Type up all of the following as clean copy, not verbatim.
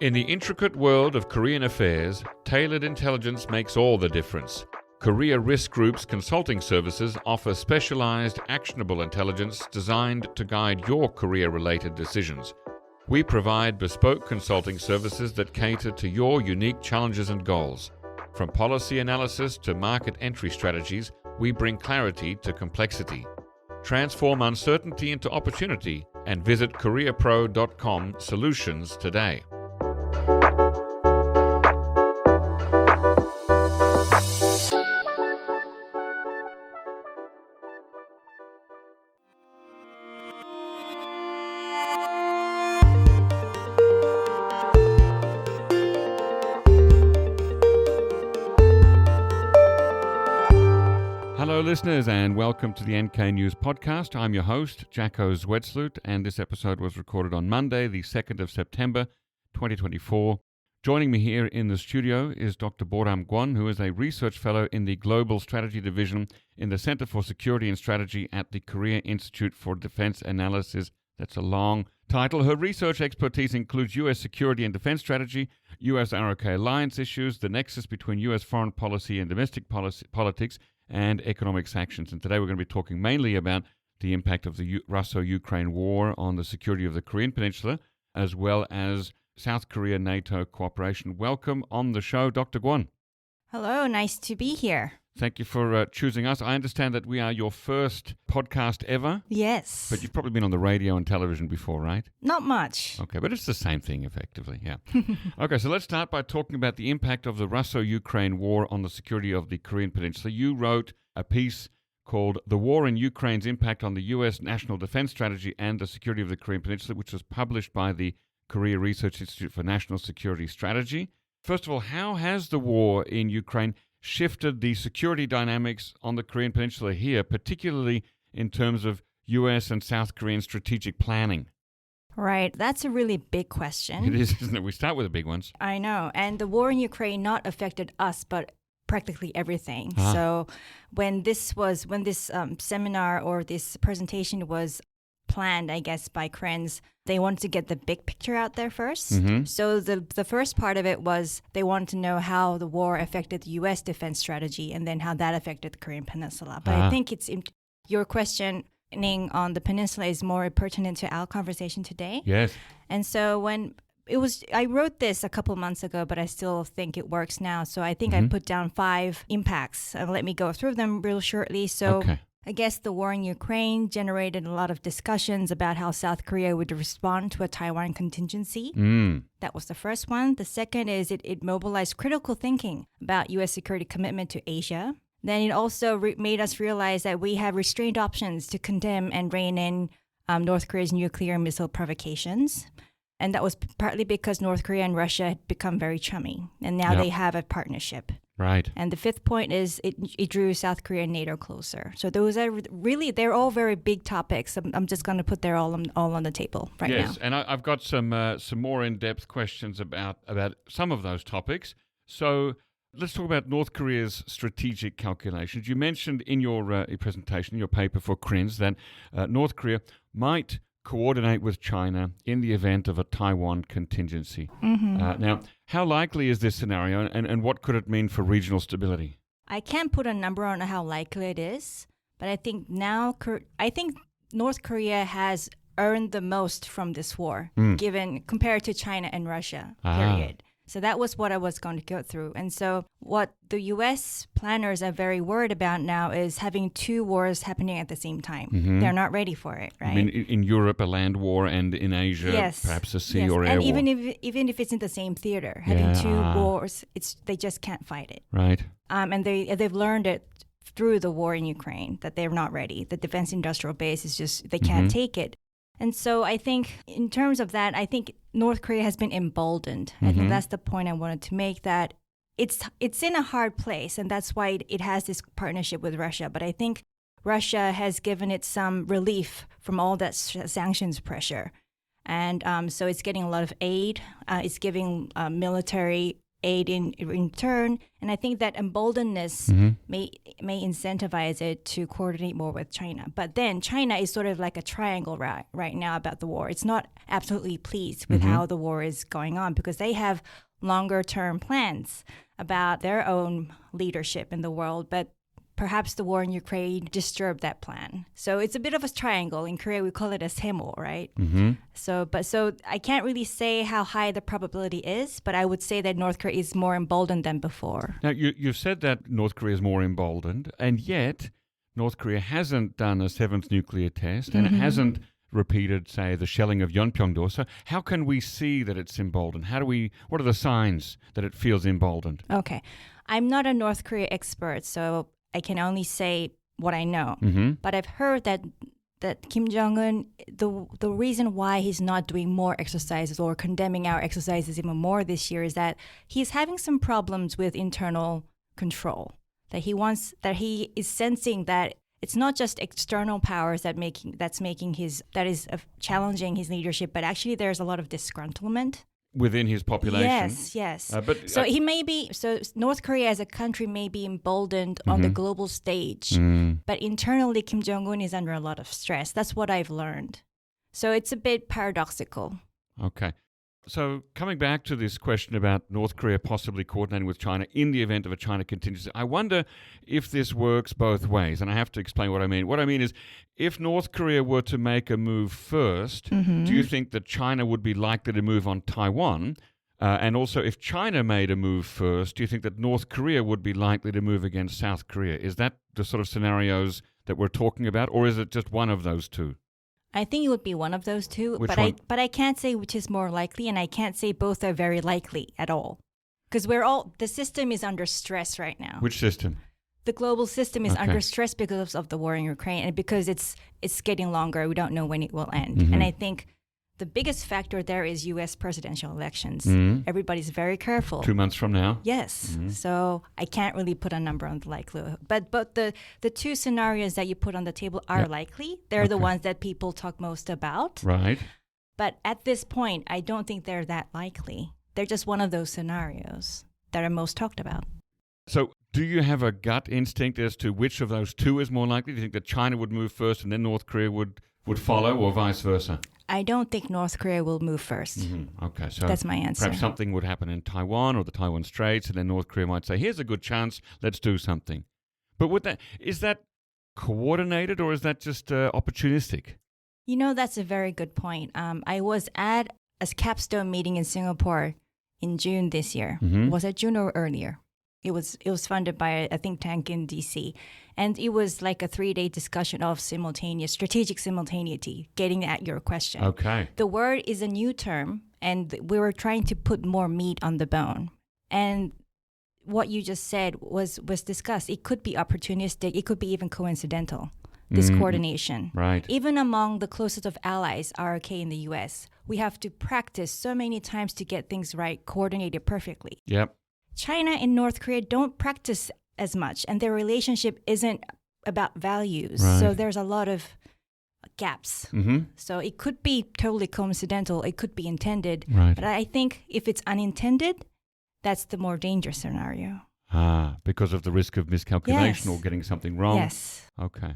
In the intricate world of Korean affairs, tailored intelligence makes all the difference. Korea Risk Group's consulting services offer specialized, actionable intelligence designed to guide your Korea-related decisions. We provide bespoke consulting services that cater to your unique challenges and goals. From policy analysis to market entry strategies, we bring clarity to complexity. Transform uncertainty into opportunity and visit koreapro.com solutions today. Hello listeners and welcome to the NK News Podcast. I'm your host, Jacko Zwetsloot, and this episode was recorded on Monday, the 2nd of September, 2024. Joining me here in the studio is Dr. Bo Ram Kwon, who is a research fellow in the Global Strategy Division in the Center for Security and Strategy at the Korea Institute for Defense Analyses. That's a long title. Her research expertise includes U.S. security and defense strategy, U.S. ROK alliance issues, the nexus between U.S. foreign policy and domestic politics, and economic sanctions. And today we're going to be talking mainly about the impact of the Russo-Ukraine war on the security of the Korean Peninsula, as well as South Korea-NATO cooperation. Welcome on the show, Dr. Kwon. Hello, nice to be here. Thank you for choosing us. I understand that we are your first podcast ever. Yes. But you've probably been on the radio and television before, right? Not much. Okay, but it's the same thing, effectively, yeah. Okay, so let's start by talking about the impact of the Russo-Ukraine war on the security of the Korean Peninsula. You wrote a piece called The War in Ukraine's Impact on the U.S. National Defense Strategy and the Security of the Korean Peninsula, which was published by the Korea Research Institute for National Security Strategy. First of all, how has the war in Ukraine shifted the security dynamics on the Korean Peninsula here, particularly in terms of U.S. and South Korean strategic planning? Right. That's a really big question. It is, isn't it? We start with the big ones. I know. And the war in Ukraine not affected us, but practically everything. So when this seminar or this presentation was planned, I guess, by Koreans, they wanted to get the big picture out there first. Mm-hmm. So the first part of it was they wanted to know how the war affected the U.S. defense strategy and then how that affected the Korean Peninsula. But I think your questioning on the peninsula is more pertinent to our conversation today. Yes. And so I wrote this a couple months ago, but I still think it works now. So I think I put down 5 impacts. Let me go through them real shortly. So. Okay. I guess the war in Ukraine generated a lot of discussions about how South Korea would respond to a Taiwan contingency. That was the first one. The second is it mobilized critical thinking about U.S. security commitment to Asia. Then it also made us realize that we have restrained options to condemn and rein in North Korea's nuclear missile provocations. And that was partly because North Korea and Russia had become very chummy. And now they have a partnership. Right. And the fifth point is it drew South Korea and NATO closer. So those are really, they're all very big topics. I'm just going to put them all on the table right now. Yes, and I've got some more in-depth questions about some of those topics. So let's talk about North Korea's strategic calculations. You mentioned in your presentation, your paper for Koreans, that North Korea might coordinate with China in the event of a Taiwan contingency. Now, how likely is this scenario, and what could it mean for regional stability? I can't put a number on how likely it is, but I think North Korea has earned the most from this war, compared to China and Russia, period. So that was what I was going to go through. And so what the U.S. planners are very worried about now is having 2 wars happening at the same time. They're not ready for it, right? I mean, in Europe, a land war, and in Asia, perhaps a sea or air war. And even if it's in the same theater, having 2 wars, they just can't fight it. Right. And they've learned it through the war in Ukraine, that they're not ready. The defense industrial base is just, they can't take it. And so I think in terms of that, I think North Korea has been emboldened. I think that's the point I wanted to make, that it's in a hard place, and that's why it has this partnership with Russia. But I think Russia has given it some relief from all that sanctions pressure. And so it's getting a lot of aid. It's giving military aid in return. And I think that emboldenedness may incentivize it to coordinate more with China. But then China is sort of like a triangle right now about the war. It's not absolutely pleased with how the war is going on because they have longer term plans about their own leadership in the world. But perhaps the war in Ukraine disturbed that plan. So it's a bit of a triangle. In Korea, we call it a semo, right? So I can't really say how high the probability is, but I would say that North Korea is more emboldened than before. Now, you've said that North Korea is more emboldened, and yet North Korea hasn't done a seventh nuclear test, and it hasn't repeated, say, the shelling of Yeonpyeong-do. So how can we see that it's emboldened? What are the signs that it feels emboldened? Okay. I'm not a North Korea expert, so I can only say what I know. But I've heard that Kim Jong-un, the reason why he's not doing more exercises or condemning our exercises even more this year is that he's having some problems with internal control. That he is sensing that it's not just external powers that is challenging his leadership, but actually there's a lot of disgruntlement within his population. Yes. North Korea as a country may be emboldened on the global stage, but internally Kim Jong-un is under a lot of stress. That's what I've learned. So it's a bit paradoxical. Okay. So coming back to this question about North Korea possibly coordinating with China in the event of a China contingency, I wonder if this works both ways. And I have to explain what I mean. What I mean is, if North Korea were to make a move first, do you think that China would be likely to move on Taiwan? And also, if China made a move first, do you think that North Korea would be likely to move against South Korea? Is that the sort of scenarios that we're talking about, or is it just one of those two? I think it would be one of those two, Which one? But I can't say which is more likely, and I can't say both are very likely at all, because the system is under stress right now. Which system? The global system is under stress because of the war in Ukraine, and because it's getting longer. We don't know when it will end, and I think the biggest factor there is U.S. presidential elections. Everybody's very careful. 2 months from now? Yes. So I can't really put a number on the likelihood. But the two scenarios that you put on the table are likely. They're the ones that people talk most about. Right. But at this point, I don't think they're that likely. They're just one of those scenarios that are most talked about. So do you have a gut instinct as to which of those two is more likely? Do you think that China would move first and then North Korea would follow, or vice versa? I don't think North Korea will move first. Okay, so that's my answer. Perhaps something would happen in Taiwan or the Taiwan Straits, and then North Korea might say, here's a good chance, let's do something. But is that coordinated, or is that just opportunistic? That's a very good point. I was at a capstone meeting in Singapore in June this year. Was it June or earlier? It was funded by a think tank in DC. And it was like a 3-day discussion of strategic simultaneity, getting at your question. Okay. The word is a new term, and we were trying to put more meat on the bone. And what you just said was discussed. It could be opportunistic. It could be even coincidental, this coordination. Right. Even among the closest of allies, ROK in the U.S., we have to practice so many times to get things right, coordinated perfectly. Yep. China and North Korea don't practice as much, and their relationship isn't about values. Right. So there's a lot of gaps. So it could be totally coincidental. It could be intended. Right. But I think if it's unintended, that's the more dangerous scenario. Because of the risk of miscalculation or getting something wrong. Yes. Okay.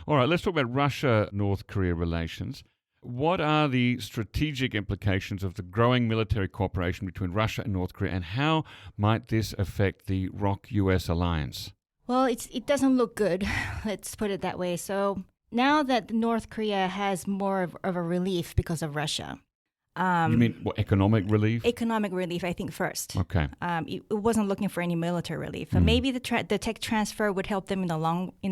All right, let's talk about Russia-North Korea relations. What are the strategic implications of the growing military cooperation between Russia and North Korea, and how might this affect the ROK-US alliance? Well, it doesn't look good, let's put it that way. So now that North Korea has more of a relief because of Russia. You mean economic relief? Economic relief, I think, first. Okay. It wasn't looking for any military relief. Maybe the tech transfer would help them in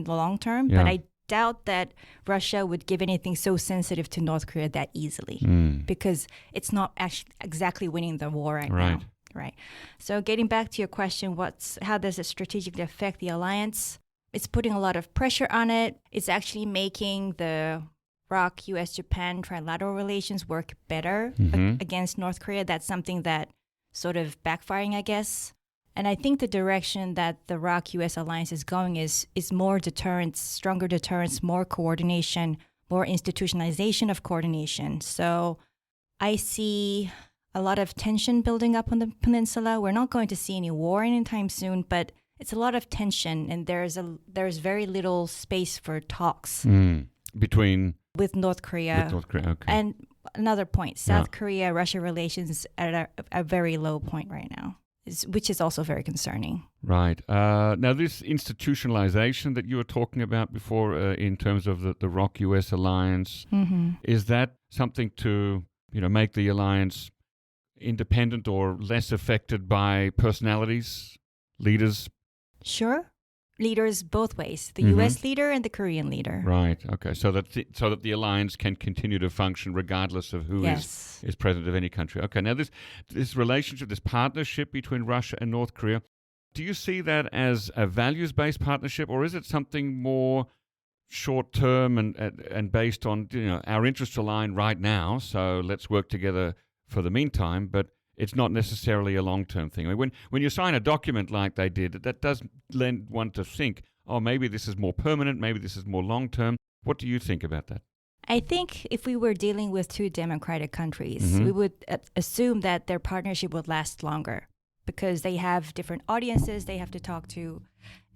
the long term, but I doubt that Russia would give anything so sensitive to North Korea that easily, because it's not actually exactly winning the war right now. Right. So getting back to your question, how does it strategically affect the alliance? It's putting a lot of pressure on it. It's actually making the ROK, U.S.-Japan trilateral relations work better against North Korea. That's something that sort of backfiring, I guess. And I think the direction that the ROK-US alliance is going is more deterrence, stronger deterrence, more coordination, more institutionalization of coordination. So I see a lot of tension building up on the peninsula. We're not going to see any war anytime soon, but it's a lot of tension, and there's very little space for talks with North Korea. Okay. And another point, South Korea-Russia relations at a very low point right now, which is also very concerning. Right. Now, this institutionalization that you were talking about before in terms of the ROK-US alliance, is that something to make the alliance independent or less affected by personalities, leaders? Sure. Leaders both ways, the U.S. leader and the Korean leader. Right. Okay. So that the alliance can continue to function regardless of who is president of any country. Okay. Now this relationship, this partnership between Russia and North Korea, do you see that as a values-based partnership, or is it something more short-term and based on our interests align right now? So let's work together for the meantime, but it's not necessarily a long-term thing. I mean, when you sign a document like they did, that does lend one to think, oh, maybe this is more permanent, maybe this is more long-term. What do you think about that? I think if we were dealing with two democratic countries, we would assume that their partnership would last longer because they have different audiences they have to talk to,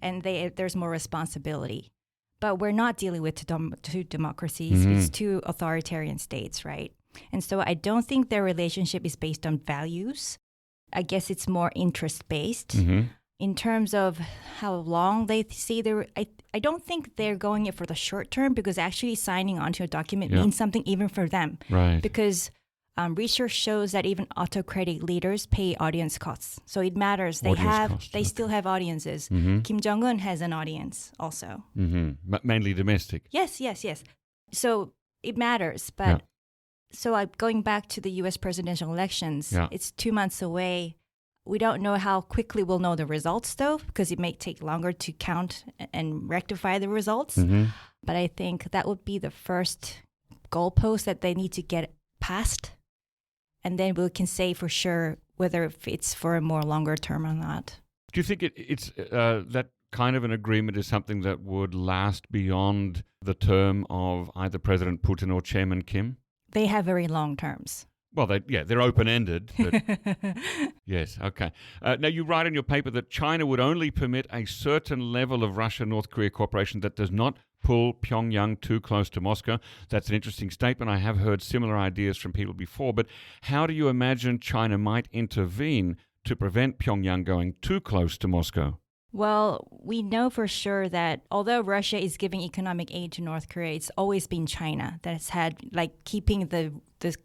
and there's more responsibility. But we're not dealing with two democracies. It's two authoritarian states, right? And so I don't think their relationship is based on values. I guess it's more interest-based. In terms of how long they see I don't think they're going it for the short term, because actually signing onto a document means something even for them. Right. Because research shows that even autocratic leaders pay audience costs. So it matters. They still have audiences. Kim Jong-un has an audience also. Mainly domestic. Yes. So it matters, but... So going back to the U.S. presidential elections, it's 2 months away. We don't know how quickly we'll know the results, though, because it may take longer to count and rectify the results. But I think that would be the first goalpost that they need to get past. And then we can say for sure whether it's for a more longer term or not. Do you think it's that kind of an agreement is something that would last beyond the term of either President Putin or Chairman Kim? They have very long terms. Well, they're open-ended. But yes, okay. Now, you write in your paper that China would only permit a certain level of Russia-North Korea cooperation that does not pull Pyongyang too close to Moscow. That's an interesting statement. I have heard similar ideas from people before. But how do you imagine China might intervene to prevent Pyongyang going too close to Moscow? Well, we know for sure that although Russia is giving economic aid to North Korea, it's always been China that's had keeping the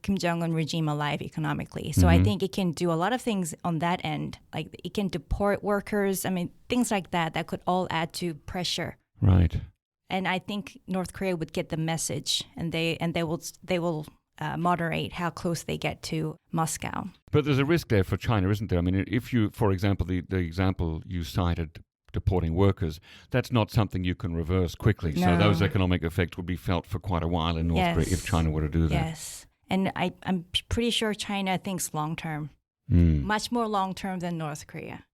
Kim Jong-un regime alive economically. So I think it can do a lot of things on that end. Like it can deport workers. I mean, things like that could all add to pressure. Right. And I think North Korea would get the message, and they will moderate how close they get to Moscow. But there's a risk there for China, isn't there? I mean, if you, for example, the example you cited, deporting workers, that's not something you can reverse quickly. No. So those economic effects would be felt for quite a while in North Korea if China were to do that. Yes. And I'm pretty sure China thinks long term, much more long term than North Korea.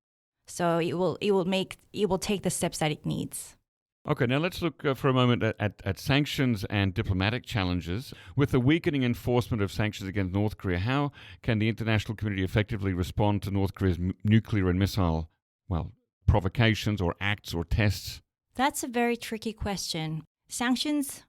So it will take the steps that it needs. Okay, now let's look for a moment at sanctions and diplomatic challenges. With the weakening enforcement of sanctions against North Korea, how can the international community effectively respond to North Korea's nuclear and missile, provocations or acts or tests? That's a very tricky question. Sanctions,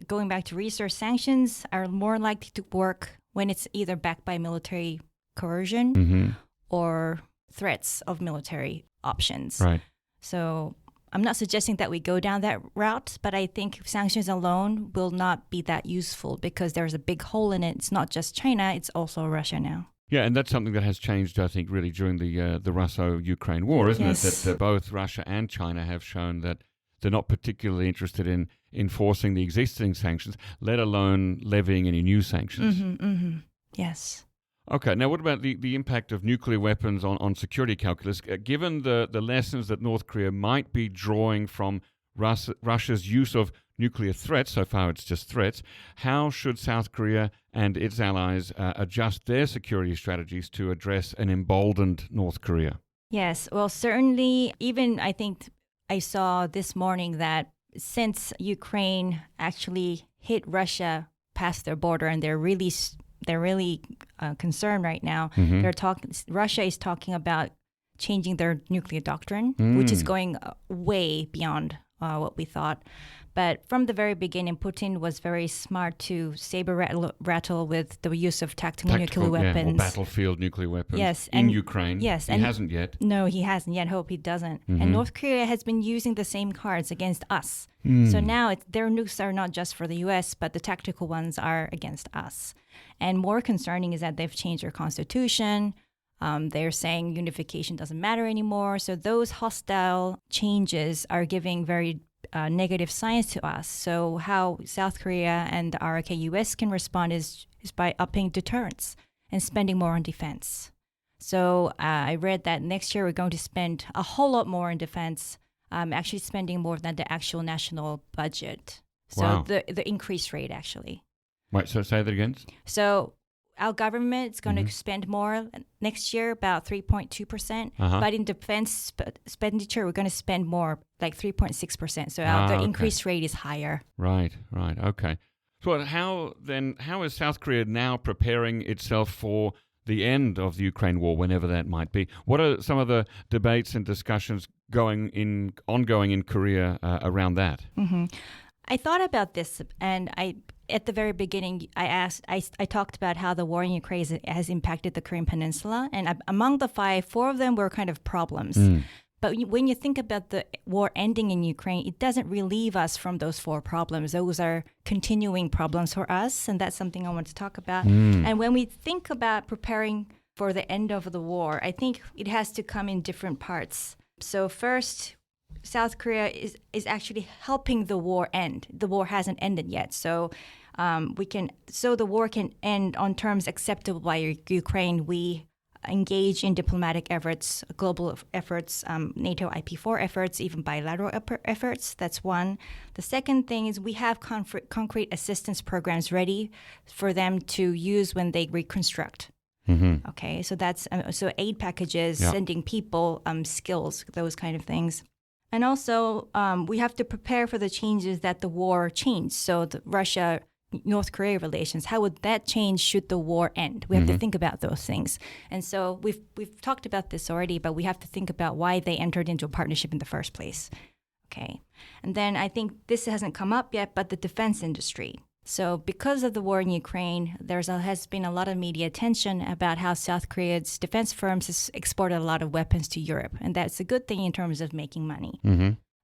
going back to research, sanctions are more likely to work when it's either backed by military coercion or threats of military options. Right. So I'm not suggesting that we go down that route, but I think sanctions alone will not be that useful because there's a big hole in it. It's not just China, it's also Russia now. Yeah, and that's something that has changed, I think, really during the Russo-Ukraine war, isn't it? That both Russia and China have shown that they're not particularly interested in enforcing the existing sanctions, let alone levying any new sanctions. Yes. Okay, now what about the impact of nuclear weapons on security calculus? Given the lessons that North Korea might be drawing from Russia's use of nuclear threats, so far it's just threats, how should South Korea and its allies adjust their security strategies to address an emboldened North Korea? Yes, well, certainly, even I think I saw this morning that since Ukraine actually hit Russia past their border and they're really concern right now. Mm-hmm. Russia is talking about changing their nuclear doctrine, which is going way beyond what we thought. But from the very beginning, Putin was very smart to saber-rattle with the use of tactical nuclear weapons. Or battlefield nuclear weapons in Ukraine. Yes. He hasn't yet. No, he hasn't yet. Hope he doesn't. Mm-hmm. And North Korea has been using the same cards against us. So now their nukes are not just for the U.S., but the tactical ones are against us. And more concerning is that they've changed their constitution. They're saying unification doesn't matter anymore. So those hostile changes are giving very negative signs to us. So how South Korea and the ROK US can respond is by upping deterrence and spending more on defense. So I read that next year we're going to spend a whole lot more on defense, actually spending more than the actual national budget. So wow. the increased rate actually. Wait, so say that again? So our government is going to spend more next year, about 3.2%. But in defense expenditure, we're going to spend more, like 3.6%. So the increased rate is higher. Right. Okay. So how is South Korea now preparing itself for the end of the Ukraine war, whenever that might be? What are some of the debates and discussions ongoing in Korea around that? Mm-hmm. I thought about this, and at the very beginning, I talked about how the war in Ukraine has impacted the Korean Peninsula, and among the 5, 4 of them were kind of problems. But when you think about the war ending in Ukraine, it doesn't relieve us from those 4 problems. Those are continuing problems for us, and that's something I want to talk about. And when we think about preparing for the end of the war, I think it has to come in different parts. So first, South Korea is actually helping the war end. The war hasn't ended yet, so the war can end on terms acceptable by Ukraine. We engage in diplomatic efforts, global efforts, NATO IP4 efforts, even bilateral efforts. That's one. The second thing is we have concrete assistance programs ready for them to use when they reconstruct. Okay, so that's so aid packages, sending people, skills, those kind of things. And also, we have to prepare for the changes that the war changed. So the Russia-North Korea relations, how would that change should the war end? We have to think about those things. And so we've talked about this already, but we have to think about why they entered into a partnership in the first place. Okay. And then I think this hasn't come up yet, but the defense industry. So because of the war in Ukraine, has been a lot of media attention about how South Korea's defense firms has exported a lot of weapons to Europe. And that's a good thing in terms of making money.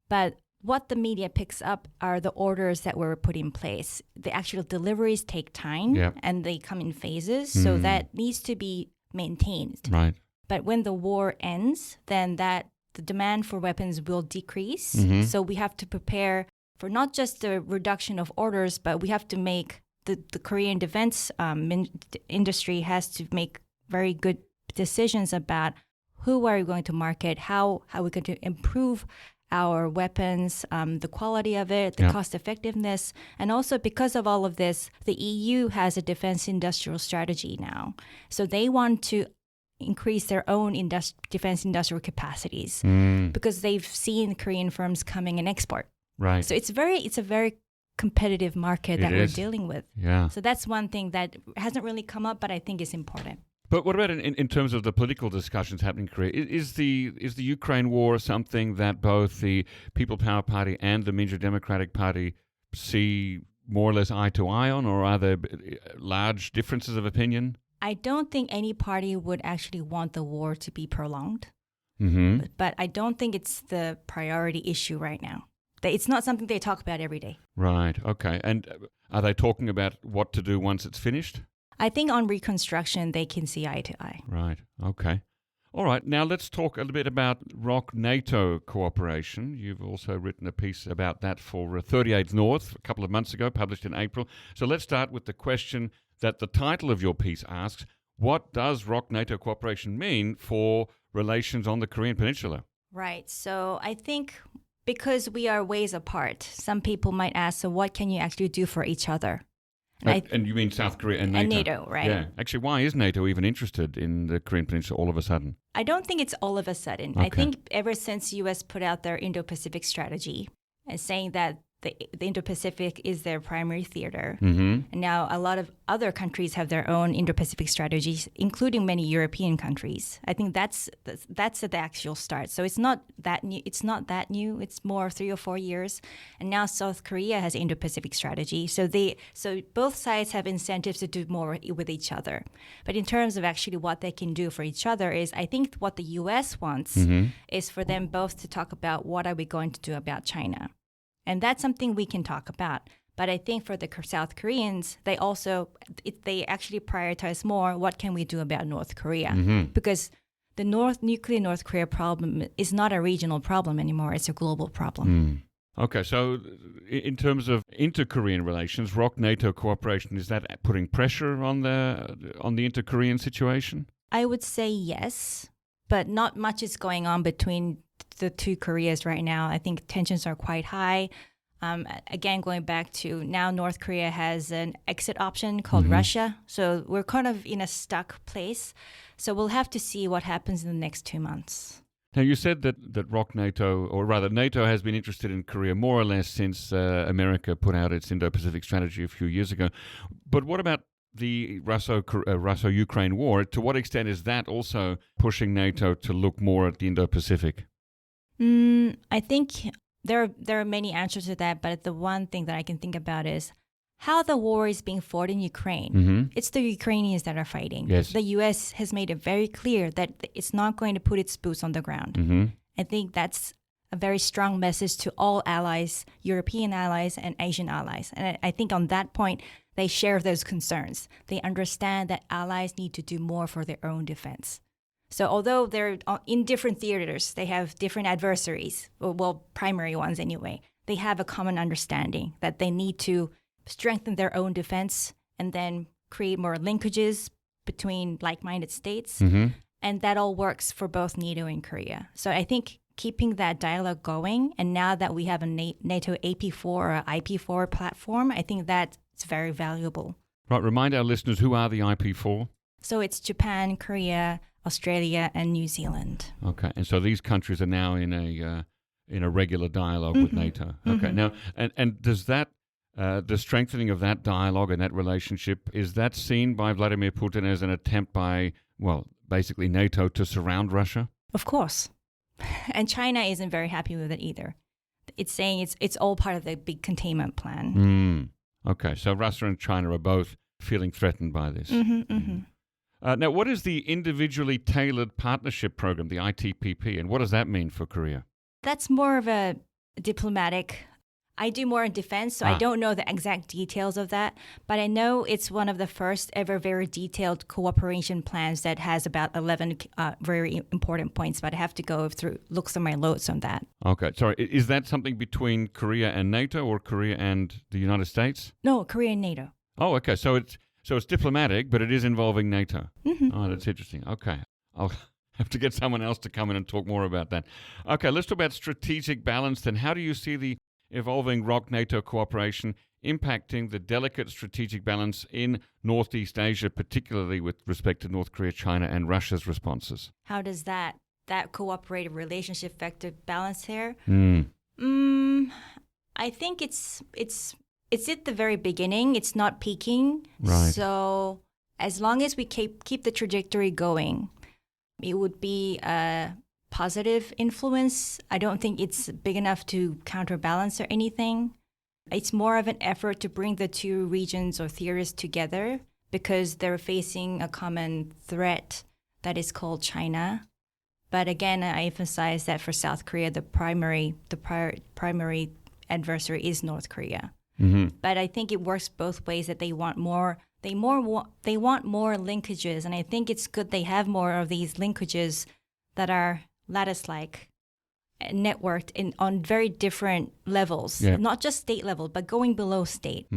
But what the media picks up are the orders that were put in place. The actual deliveries take time and they come in phases. So that needs to be maintained. Right. But when the war ends, then the demand for weapons will decrease. So we have to prepare for not just the reduction of orders, but we have to make the Korean defense industry has to make very good decisions about who are we going to market, how we're going to improve our weapons, the quality of it, the cost effectiveness. And also because of all of this, the EU has a defense industrial strategy now. So they want to increase their own defense industrial capacities because they've seen Korean firms coming and export. Right. So it's a very competitive market that we're dealing with. Yeah. So that's one thing that hasn't really come up, but I think is important. But what about in terms of the political discussions happening in Korea? Is the Ukraine war something that both the People Power Party and the Minju Democratic Party see more or less eye to eye on, or are there large differences of opinion? I don't think any party would actually want the war to be prolonged. But I don't think it's the priority issue right now. It's not something they talk about every day. Right. Okay. And are they talking about what to do once it's finished? I think on reconstruction, they can see eye to eye. Right. Okay. All right. Now let's talk a little bit about ROK-NATO cooperation. You've also written a piece about that for 38 North a couple of months ago, published in April. So let's start with the question that the title of your piece asks: what does ROK-NATO cooperation mean for relations on the Korean Peninsula? Right. So I think because we are ways apart, some people might ask, so what can you actually do for each other? And you mean South Korea and NATO? And NATO, right. Yeah. Actually, why is NATO even interested in the Korean Peninsula all of a sudden? I don't think it's all of a sudden. Okay. I think ever since U.S. put out their Indo-Pacific strategy and saying that the Indo-Pacific is their primary theater. Mm-hmm. And now a lot of other countries have their own Indo-Pacific strategies, including many European countries. I think that's the actual start. So it's not that new. It's more 3 or 4 years. And now South Korea has Indo-Pacific strategy. So both sides have incentives to do more with each other. But in terms of actually what they can do for each other is, I think what the U.S. wants is for them both to talk about what are we going to do about China. And that's something we can talk about. But I think for the South Koreans, they actually prioritize more what can we do about North Korea. Because the nuclear North Korea problem is not a regional problem anymore. It's a global problem. Okay, so in terms of inter-Korean relations, ROK-NATO cooperation, is that putting pressure on the inter-Korean situation? I would say yes, but not much is going on between the two Koreas right now. I think tensions are quite high. Again, going back to now, North Korea has an exit option called Russia. So we're kind of in a stuck place. So we'll have to see what happens in the next 2 months. Now, you said that ROK-NATO, or rather NATO, has been interested in Korea more or less since America put out its Indo-Pacific strategy a few years ago. But what about the Russo-Ukraine war? To what extent is that also pushing NATO to look more at the Indo-Pacific? I think there are many answers to that, but the one thing that I can think about is how the war is being fought in Ukraine. It's the Ukrainians that are fighting. Yes. The U.S. has made it very clear that it's not going to put its boots on the ground. I think that's a very strong message to all allies, European allies and Asian allies. And I think on that point, they share those concerns. They understand that allies need to do more for their own defense. So although they're in different theaters, they have different adversaries, well, primary ones anyway, they have a common understanding that they need to strengthen their own defense and then create more linkages between like-minded states. And that all works for both NATO and Korea. So I think keeping that dialogue going, and now that we have a NATO AP4 or IP4 platform, I think that's very valuable. Right, remind our listeners, who are the IP4? So it's Japan, Korea, Australia, and New Zealand. Okay, and so these countries are now in a regular dialogue with NATO. Okay, now, and does that, the strengthening of that dialogue and that relationship, is that seen by Vladimir Putin as an attempt by, well, basically NATO to surround Russia? Of course. And China isn't very happy with it either. It's saying it's all part of the big containment plan. Okay, so Russia and China are both feeling threatened by this. Now, what is the Individually Tailored Partnership Program, the ITPP, and what does that mean for Korea? That's more of a diplomatic. I do more in defense, so I don't know the exact details of that, but I know it's one of the first ever very detailed cooperation plans that has about 11 very important points, but I have to look through my notes on that. Okay, sorry, is that something between Korea and NATO or Korea and the United States? No, Korea and NATO. Oh, okay, so it's diplomatic, but it is involving NATO. Oh, that's interesting. Okay, I'll have to get someone else to come in and talk more about that. Okay, let's talk about strategic balance then. How do you see the evolving ROK-NATO cooperation impacting the delicate strategic balance in Northeast Asia, particularly with respect to North Korea, China, and Russia's responses? How does that cooperative relationship affect the balance here? I think it's at the very beginning. It's not peaking. Right. So as long as we keep the trajectory going, it would be a positive influence. I don't think it's big enough to counterbalance or anything. It's more of an effort to bring the two regions or theaters together because they're facing a common threat that is called China. But again, I emphasize that for South Korea, the primary adversary is North Korea. But I think it works both ways, that they want more linkages, and I think it's good they have more of these linkages that are lattice-like, networked on very different levels, not just state level, but going below state.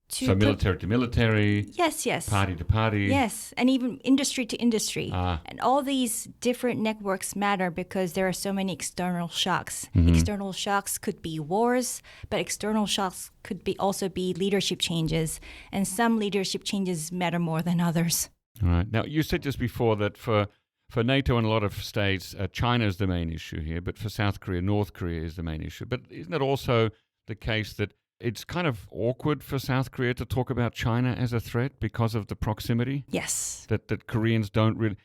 So military to military, yes, party to party. Yes, and even industry to industry. And all these different networks matter because there are so many external shocks. External shocks could be wars, but external shocks could also be leadership changes. And some leadership changes matter more than others. All right. Now, you said just before that for NATO and a lot of states, China is the main issue here, but for South Korea, North Korea is the main issue. But isn't it also the case that it's kind of awkward for South Korea to talk about China as a threat because of the proximity? Yes. That Koreans don't really,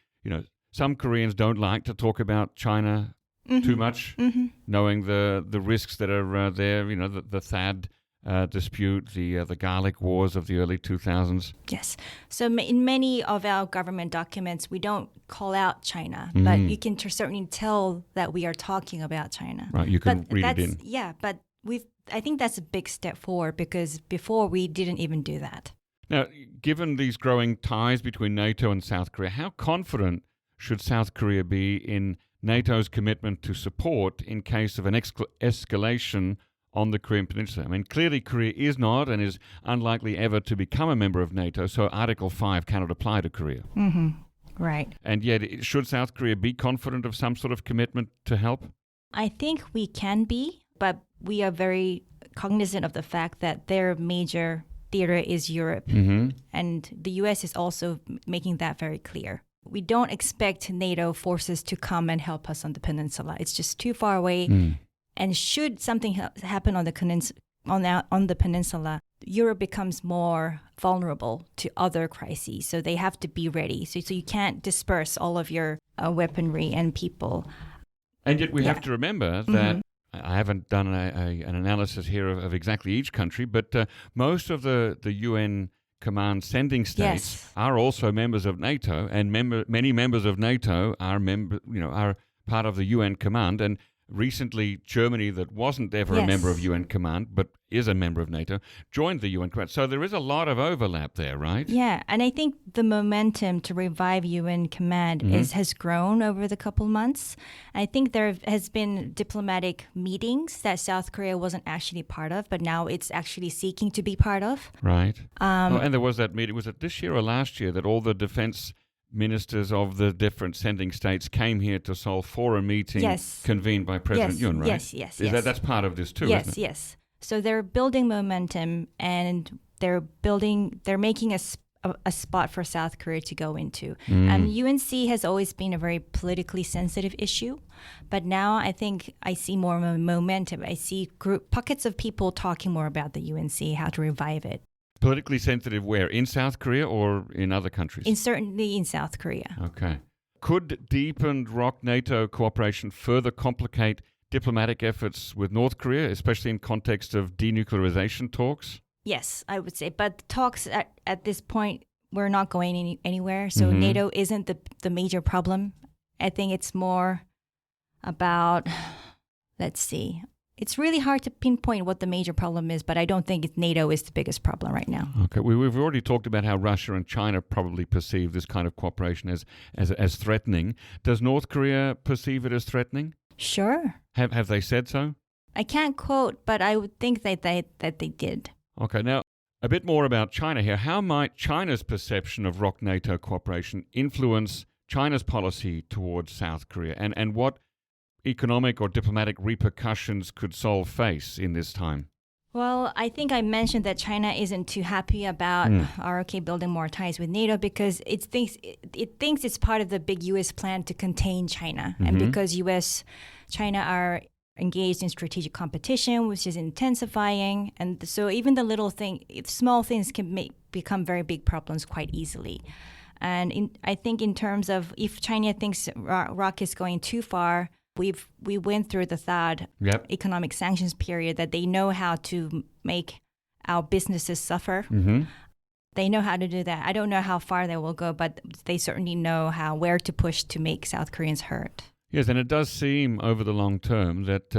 some Koreans don't like to talk about China too much, knowing the risks that are there, the THAAD dispute, the garlic wars of the early 2000s. Yes. So in many of our government documents, we don't call out China, but you can certainly tell that we are talking about China. Right, you can read it in. Yeah, but I think that's a big step forward because before we didn't even do that. Now, given these growing ties between NATO and South Korea, how confident should South Korea be in NATO's commitment to support in case of an escalation on the Korean Peninsula? I mean, clearly Korea is not and is unlikely ever to become a member of NATO, so Article 5 cannot apply to Korea. Right. And yet, should South Korea be confident of some sort of commitment to help? I think we can be, but we are very cognizant of the fact that their major theater is Europe. And the U.S. is also making that very clear. We don't expect NATO forces to come and help us on the peninsula. It's just too far away. And should something happen on the peninsula, Europe becomes more vulnerable to other crises. So they have to be ready. So you can't disperse all of your weaponry and people. And yet we have to remember that I haven't done an analysis here of exactly each country, but most of the UN command sending states are also members of NATO, and many members of NATO are part of the UN command. And recently, Germany, that wasn't ever a member of UN command, but is a member of NATO, joined the UN command. So there is a lot of overlap there, right? Yeah, and I think the momentum to revive UN command has grown over the couple months. I think there has been diplomatic meetings that South Korea wasn't actually part of, but now it's actually seeking to be part of. Right. And there was that meeting, was it this year or last year, that all the defense ministers of the different sending states came here to Seoul for a meeting convened by President Yoon, right? Yes. That's part of this too, isn't it? Yes. So they're building momentum, and they're making a spot for South Korea to go into. UNC has always been a very politically sensitive issue, but now I think I see more momentum. I see pockets of people talking more about the UNC, how to revive it. Politically sensitive where? In South Korea or in other countries? Certainly in South Korea. Okay. Could deepened ROK-NATO cooperation further complicate diplomatic efforts with North Korea, especially in context of denuclearization talks? Yes, I would say. But the talks at this point, we're not going anywhere. So NATO isn't the major problem. I think it's more about, let's see. It's really hard to pinpoint what the major problem is, but I don't think NATO is the biggest problem right now. Okay, we've already talked about how Russia and China probably perceive this kind of cooperation as threatening. Does North Korea perceive it as threatening? Sure. Have they said so? I can't quote, but I would think that they did. Okay, now a bit more about China here. How might China's perception of ROK-NATO cooperation influence China's policy towards South Korea, and what economic or diplomatic repercussions could Seoul face in this time? Well, I think I mentioned that China isn't too happy about ROK building more ties with NATO because it thinks it's part of the big U.S. plan to contain China. And because China are engaged in strategic competition, which is intensifying. And so even the small things can become very big problems quite easily. And I think in terms of if China thinks ROK is going too far, we went through the THAAD economic sanctions period that they know how to make our businesses suffer. They know how to do that. I don't know how far they will go, but they certainly know where to push to make South Koreans hurt. Yes, and it does seem over the long term that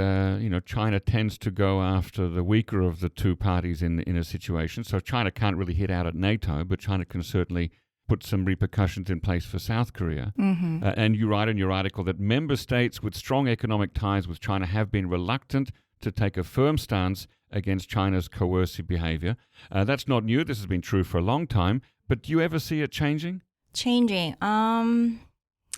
China tends to go after the weaker of the two parties in a situation. So China can't really hit out at NATO, but China can certainly put some repercussions in place for South Korea. And you write in your article that member states with strong economic ties with China have been reluctant to take a firm stance against China's coercive behavior. That's not new. This has been true for a long time. But do you ever see it changing? Changing.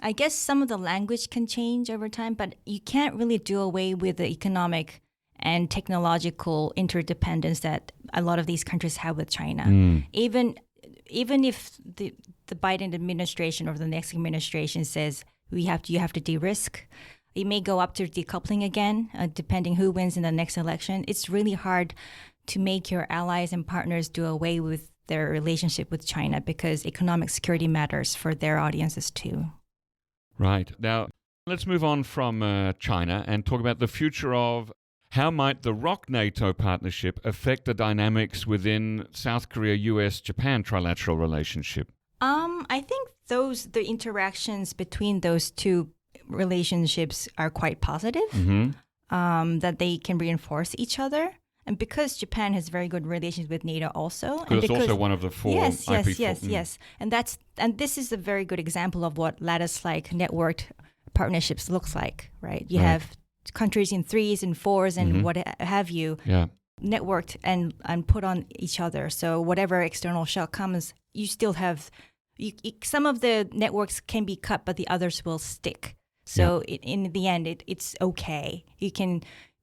I guess some of the language can change over time, but you can't really do away with the economic and technological interdependence that a lot of these countries have with China. Even if the Biden administration or the next administration says you have to de-risk, it may go up to decoupling again, depending who wins in the next election. It's really hard to make your allies and partners do away with their relationship with China because economic security matters for their audiences too. Right. Now, let's move on from China and talk about the future of how might the ROK-NATO partnership affect the dynamics within South Korea, U.S., Japan trilateral relationship? I think the interactions between those two relationships are quite positive, that they can reinforce each other. And because Japan has very good relations with NATO also. And it's also one of the four Yes. And this is a very good example of what lattice-like networked partnerships looks like, right? You have countries in threes and fours and what have you, networked and put on each other. So whatever external shock comes, you still have, some of the networks can be cut, but the others will stick. So in the end, it's okay.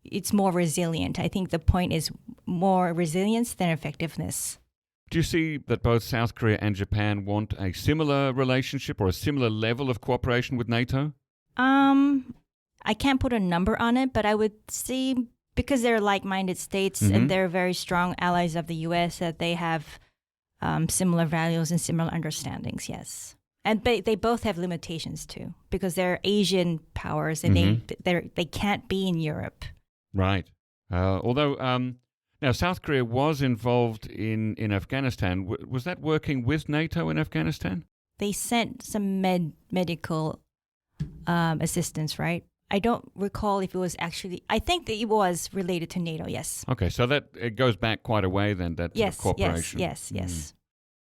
It's more resilient. I think the point is more resilience than effectiveness. Do you see that both South Korea and Japan want a similar relationship or a similar level of cooperation with NATO? I can't put a number on it, but I would say because they're like-minded states and they're very strong allies of the U.S., that they have similar values and similar understandings, yes. And they both have limitations too, because they're Asian powers and they can't be in Europe. Right. Although now South Korea was involved in Afghanistan. Was that working with NATO in Afghanistan? They sent some medical assistance, right? I don't recall if it was actually. I think that it was related to NATO. Yes. Okay, so it goes back quite a way then. That sort of cooperation. Yes.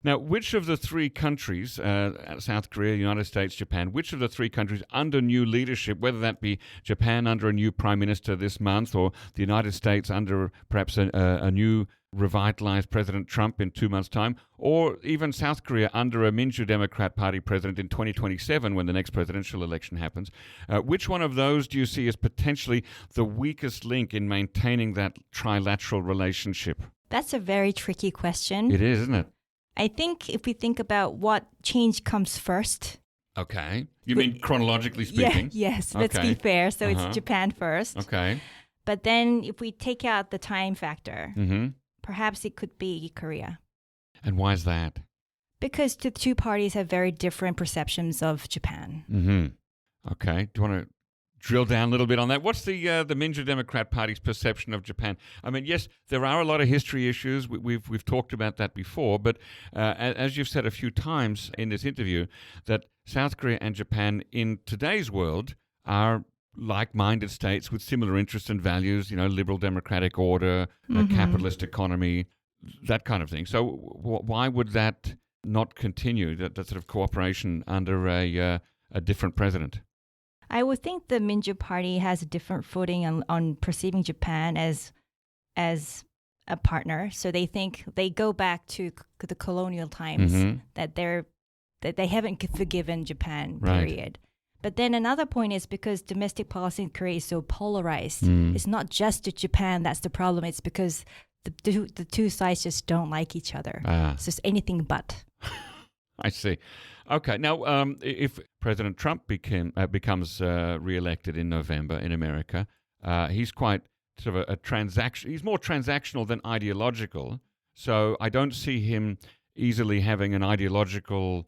Now, which of the three countries, South Korea, United States, Japan, which of the three countries under new leadership, whether that be Japan under a new prime minister this month or the United States under perhaps a new revitalized President Trump in 2 months' time, or even South Korea under a Minju Democrat Party president in 2027 when the next presidential election happens, which one of those do you see as potentially the weakest link in maintaining that trilateral relationship? That's a very tricky question. It is, isn't it? I think if we think about what change comes first. Okay. You mean chronologically speaking? Yes. Let's be fair. So it's Japan first. Okay. But then if we take out the time factor, perhaps it could be Korea. And why is that? Because the two parties have very different perceptions of Japan. Okay. Do you want to drill down a little bit on that? What's the Minju Democrat Party's perception of Japan? I mean, yes, there are a lot of history issues. We've talked about that before, but as you've said a few times in this interview, that South Korea and Japan in today's world are like-minded states with similar interests and values, liberal democratic order, a capitalist economy, that kind of thing. So why would that not continue, that sort of cooperation under a different president? I would think the Minju Party has a different footing on perceiving Japan as a partner. So they go back to the colonial times that they haven't forgiven Japan, period. Right. But then another point is because domestic policy in Korea is so polarized. It's not just to Japan that's the problem. It's because the two sides just don't like each other. It's just anything but. I see. Okay. Now, if President Trump becomes re-elected in November in America, he's quite sort of a transaction. He's more transactional than ideological. So I don't see him easily having an ideological,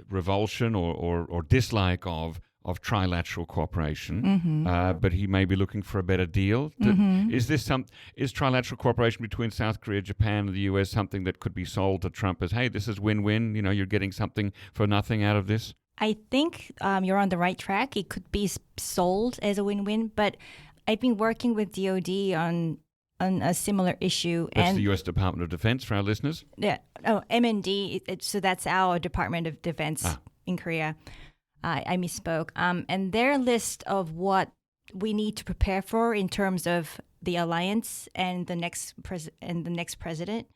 revulsion or dislike of trilateral cooperation. But he may be looking for a better deal. Is trilateral cooperation between South Korea, Japan, and the U.S. something that could be sold to Trump as, hey, this is win-win, you're getting something for nothing out of this? I think you're on the right track. It could be sold as a win-win, but I've been working with DOD on a similar issue. That's the U.S. Department of Defense for our listeners? Yeah. Oh, M&D. So that's our Department of Defense in Korea. I misspoke. And their list of what we need to prepare for in terms of the alliance and the next president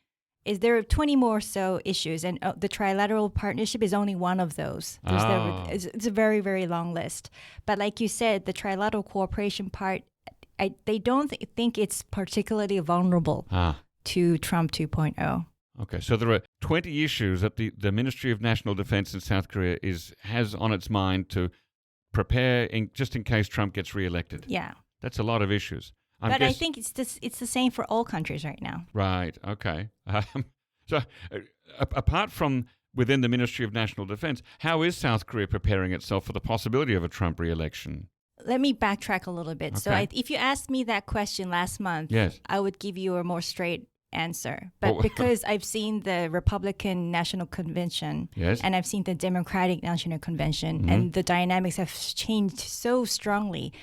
is there are 20 more so issues, and the trilateral partnership is only one of those. It's a very, very long list. But like you said, the trilateral cooperation part, they don't think it's particularly vulnerable to Trump 2.0. Okay, so there are 20 issues that the Ministry of National Defense in South Korea has on its mind to prepare just in case Trump gets reelected. Yeah. That's a lot of issues. I think it's the same for all countries right now. Right. Okay. So apart from within the Ministry of National Defense, how is South Korea preparing itself for the possibility of a Trump re-election? Let me backtrack a little bit. Okay. So if you asked me that question last month, yes, I would give you a more straight answer. But because I've seen the Republican National Convention, yes, and I've seen the Democratic National Convention, and the dynamics have changed so strongly.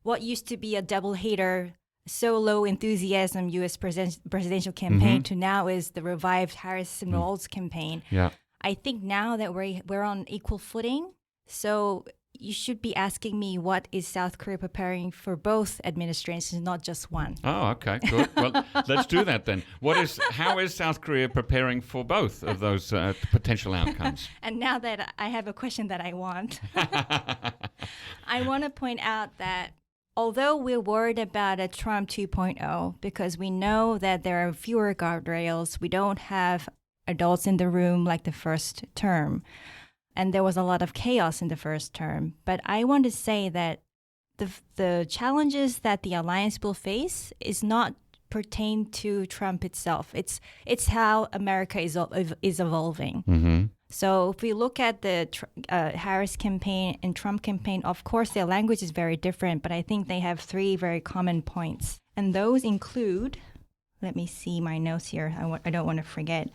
What used to be a double hater, so low enthusiasm U.S. presidential campaign to now is the revived Harris and Knowles campaign. Yeah. I think now that we're on equal footing, so you should be asking me what is South Korea preparing for both administrations, not just one. Oh, okay, good. Well, let's do that then. How is South Korea preparing for both of those potential outcomes? And now that I have a question that I want, I want to point out that although we're worried about a Trump 2.0, because we know that there are fewer guardrails, we don't have adults in the room like the first term, and there was a lot of chaos in the first term. But I want to say that the challenges that the alliance will face is not pertain to Trump itself. It's how America is evolving. Mm-hmm. So if we look at the Harris campaign and Trump campaign, of course, their language is very different, but I think they have three very common points. And those include, let me see my notes here. I don't want to forget.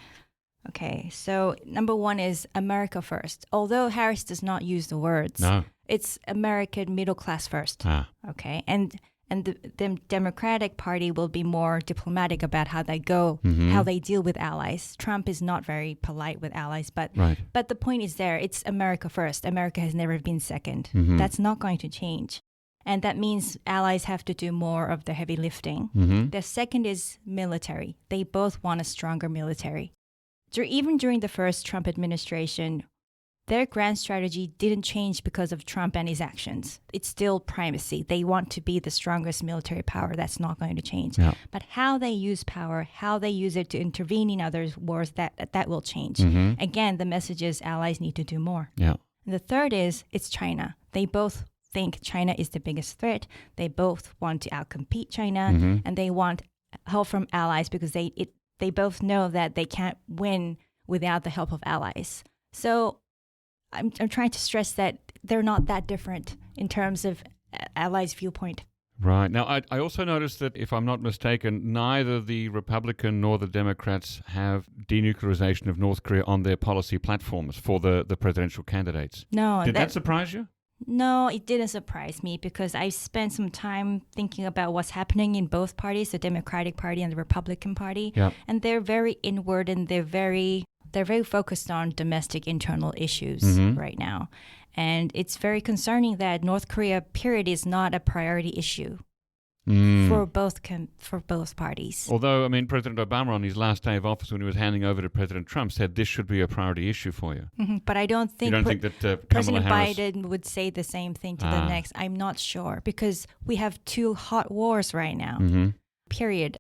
Okay, so number one is America first. Although Harris does not use the words, it's American middle class first. Okay, and the Democratic Party will be more diplomatic about how they go, how they deal with allies. Trump is not very polite with allies, but the point is there. It's America first. America has never been second. That's not going to change. And that means allies have to do more of the heavy lifting. The second is military. They both want a stronger military. Even during the first Trump administration, their grand strategy didn't change because of Trump and his actions. It's still primacy. They want to be the strongest military power. That's not going to change. Yeah. But how they use power, how they use it to intervene in others' wars, that will change. Again, the message is allies need to do more. Yeah. And the third is it's China. They both think China is the biggest threat. They both want to outcompete China, and they want help from allies because they both know that they can't win without the help of allies. So I'm trying to stress that they're not that different in terms of allies' viewpoint. Right. Now, I also noticed that, if I'm not mistaken, neither the Republican nor the Democrats have denuclearization of North Korea on their policy platforms for the presidential candidates. No. Did that surprise you? No, it didn't surprise me because I spent some time thinking about what's happening in both parties, the Democratic Party and the Republican Party. Yep. And they're very inward and they're very focused on domestic internal issues right now. And it's very concerning that North Korea, period, is not a priority issue for both parties. Although, I mean, President Obama on his last day of office when he was handing over to President Trump said this should be a priority issue for you. But I don't think, think that President Harris... Biden would say the same thing to the next. I'm not sure because we have two hot wars right now. Period.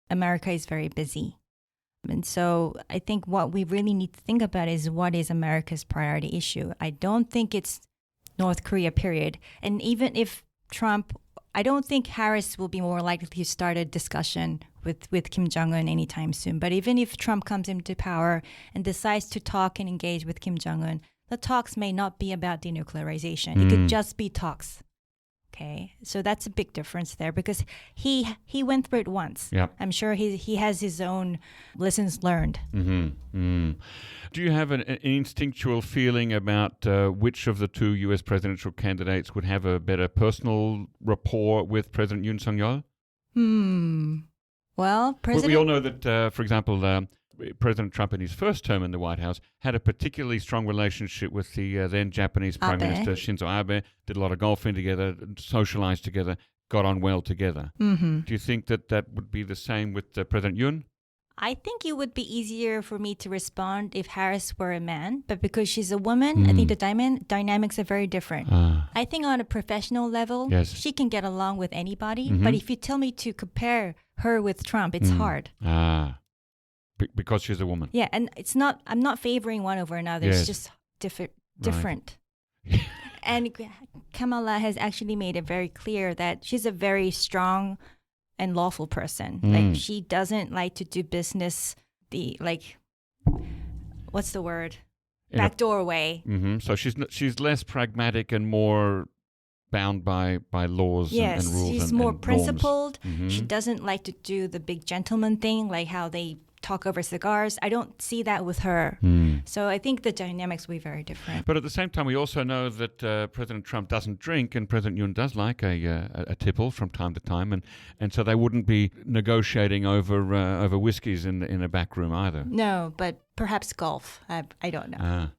America is very busy. And so I think what we really need to think about is what is America's priority issue. I don't think it's North Korea, period. And even if Trump, I don't think Harris will be more likely to start a discussion with Kim Jong-un anytime soon. But even if Trump comes into power and decides to talk and engage with Kim Jong-un, the talks may not be about denuclearization. It could just be talks. Okay, so that's a big difference there because he went through it once. Yep. I'm sure he has his own lessons learned. Do you have an instinctual feeling about which of the two U.S. presidential candidates would have a better personal rapport with President Yoon Suk-yeol? Well, we all know that, for example, President Trump in his first term in the White House had a particularly strong relationship with the then Japanese Prime Minister Shinzo Abe, did a lot of golfing together, socialized together, got on well together. Do you think that would be the same with President Yoon? I think it would be easier for me to respond if Harris were a man, but because she's a woman, I think the dynamics are very different. I think on a professional level, she can get along with anybody, but if you tell me to compare her with Trump, it's hard. Because she's a woman. Yeah, and I'm not favoring one over another. It's just different. And Kamala has actually made it very clear that she's a very strong and lawful person. Like, she doesn't like to do business what's the word? Backdoor way. Mm-hmm. So she's less pragmatic and more bound by laws and rules. Yes, she's and more norms. principled. Mm-hmm. She doesn't like to do the big gentleman thing, like how they talk over cigars. I don't see that with her. So I think the dynamics will be very different. But at the same time, we also know that President Trump doesn't drink, and President Yoon does like a tipple from time to time, and so they wouldn't be negotiating over whiskeys in a back room either. No, but perhaps golf. I don't know.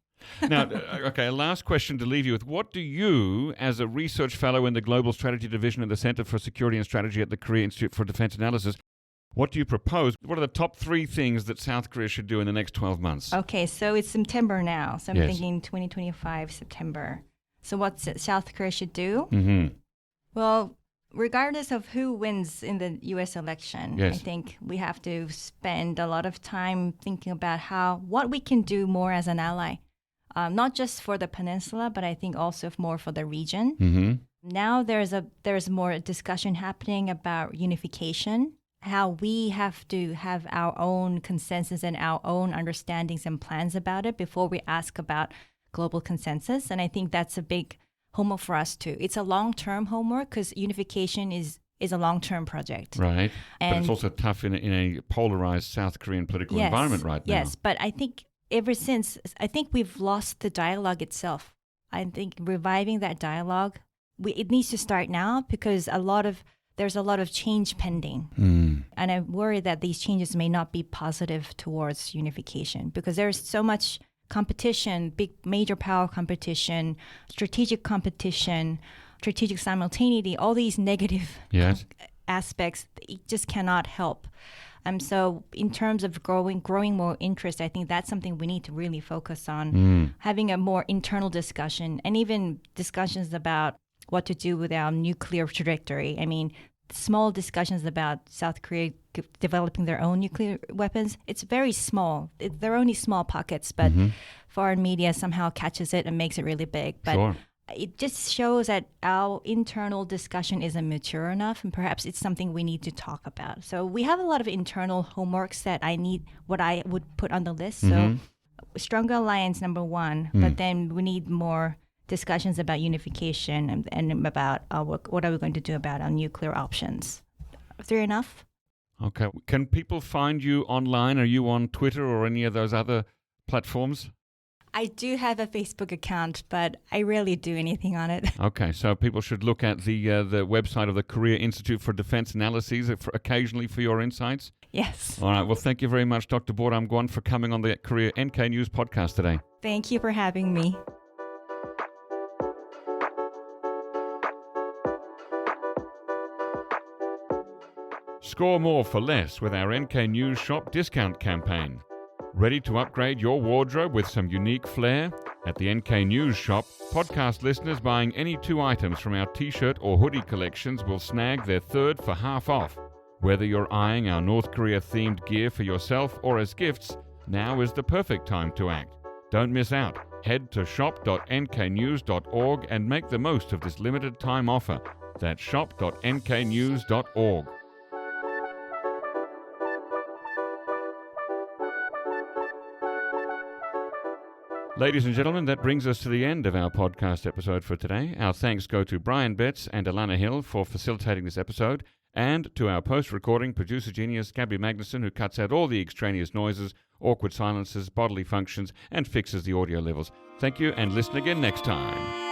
Now, okay, a last question to leave you with. What do you, as a research fellow in the Global Strategy Division of the Center for Security and Strategy at the Korea Institute for Defense Analyses, what do you propose? What are the top 3 things that South Korea should do in the next 12 months? Okay, so it's September now. So I'm thinking 2025 September. So what South Korea should do? Mm-hmm. Well, regardless of who wins in the U.S. election, I think we have to spend a lot of time thinking about what we can do more as an ally. Not just for the peninsula, but I think also more for the region. Mm-hmm. Now there's more discussion happening about unification, how we have to have our own consensus and our own understandings and plans about it before we ask about global consensus. And I think that's a big homework for us too. It's a long-term homework because unification is a long-term project. Right. And but it's also tough in a polarized South Korean political environment right now. Yes, but I think I think we've lost the dialogue itself. I think reviving that dialogue, it needs to start now because there's a lot of change pending. And I worry that these changes may not be positive towards unification because there's so much competition, big major power competition, strategic simultaneity, all these negative aspects, it just cannot help. So in terms of growing more interest, I think that's something we need to really focus on, having a more internal discussion and even discussions about what to do with our nuclear trajectory. I mean, small discussions about South Korea developing their own nuclear weapons, it's very small. They're only small pockets, but foreign media somehow catches it and makes it really big. But it just shows that our internal discussion isn't mature enough, and perhaps it's something we need to talk about. So we have a lot of internal homeworks that what I would put on the list. So stronger alliance, number 1, but then we need more discussions about unification and about what are we going to do about our nuclear options. 3 enough? Okay. Can people find you online? Are you on Twitter or any of those other platforms? I do have a Facebook account, but I rarely do anything on it. Okay, so people should look at the website of the Korea Institute for Defense Analyses occasionally for your insights? Yes. All right, well, thank you very much, Dr. Bo Ram Kwon, for coming on the Korea NK News podcast today. Thank you for having me. Score more for less with our NK News Shop discount campaign. Ready to upgrade your wardrobe with some unique flair? At the NK News Shop, podcast listeners buying any 2 items from our t-shirt or hoodie collections will snag their 3rd for half off. Whether you're eyeing our North Korea-themed gear for yourself or as gifts, now is the perfect time to act. Don't miss out. Head to shop.nknews.org and make the most of this limited time offer. That's shop.nknews.org. Ladies and gentlemen, that brings us to the end of our podcast episode for today. Our thanks go to Brian Betts and Alana Hill for facilitating this episode, and to our post-recording producer genius Gabby Magnuson, who cuts out all the extraneous noises, awkward silences, bodily functions, and fixes the audio levels. Thank you, and listen again next time.